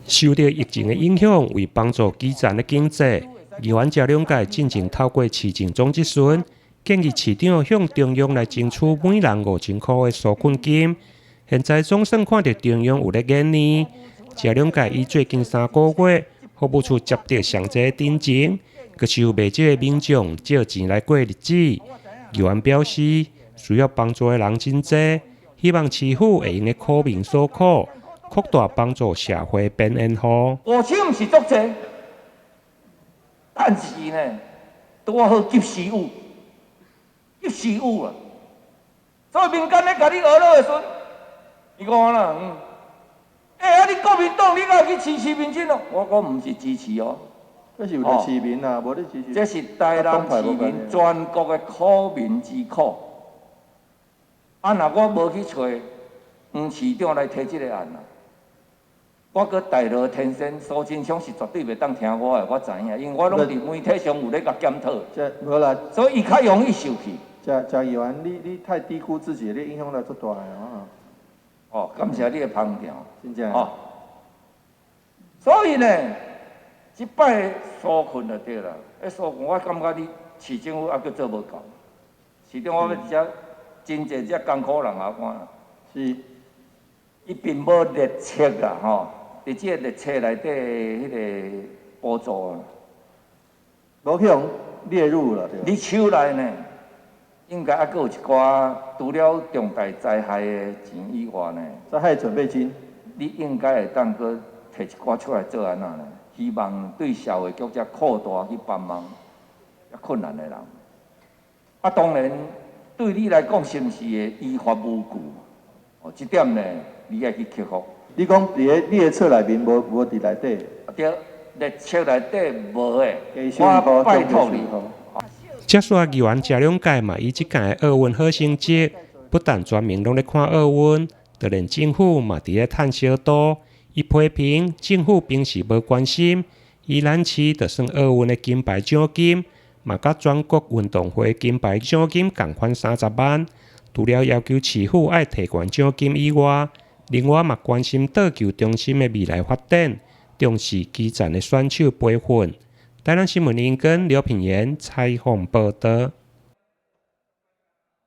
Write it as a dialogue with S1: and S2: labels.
S1: 受到疫情的影响，为帮助基层的经济，议员车辆界进行透过市政总咨询，建议市长向中央来争取每人5000块的纾困金。现在总算看到中央有咧研呢，车辆界以最近3个月服务处接到上济တင်情，阁是有未少的民众借钱来过日子。议员表示，需要帮助的人真多，希望市府会用咧苦民所苦。扩大帮助社会变恩好。
S2: 5000毋是足济，但是呢，拄好及时有，及时有啊。所以民间咧甲你讹落的时阵，伊讲啦，你国民党你敢去支持民进党？我毋是支持哦。
S3: 这是有在市民啊，无咧支持。
S2: 这是台南市民全国的苦民之苦。若我无去找黄市长来提这个案啊。我搁大罗天生苏贞昌是绝对袂当听我的，我知影，因为我拢伫媒体上有咧甲检讨。
S3: 无啦，
S2: 所以伊较容易受气。
S3: 贾议员，你太低估自己，你影响力足大的
S2: 哦，感谢你的旁调。
S3: 真正。
S2: 哦。所以呢，即摆纾困就对啦。纾困我感觉你市政府还阁做无够。市长我要遮真侪遮艰苦人啊，看。
S3: 是。
S2: 伊并无列册啊，吼。伫即个列册内底迄个补助啊，
S3: 无去用列入了。
S2: 你手内呢，应该还阁有一寡除了重大灾害的钱以外呢，
S3: 灾害准备金，
S2: 你应该会当阁摕一寡出来做安那呢？希望对社会局遮扩大去帮忙困难的人。啊，当然对你来讲，是毋是会依法无据？哦，这点呢，你爱去克服。
S3: 你讲伫个列册内面无伫内底？
S2: 对，列册内底无诶，我拜托你。
S1: 接续议员车辆界嘛，以即届的奥运好成绩，不但全民拢咧看奥运，就连政府嘛伫咧趁小刀。伊批评政府平时无关心，宜兰市就算奥运的金牌奖金，嘛甲全国运动会金牌奖金共款30万。除了要求市府爱提悬奖金以外，另外嘛关心倒球中心的未来发展，重视基层的选手培训。台南新闻林根刘品言采访报道。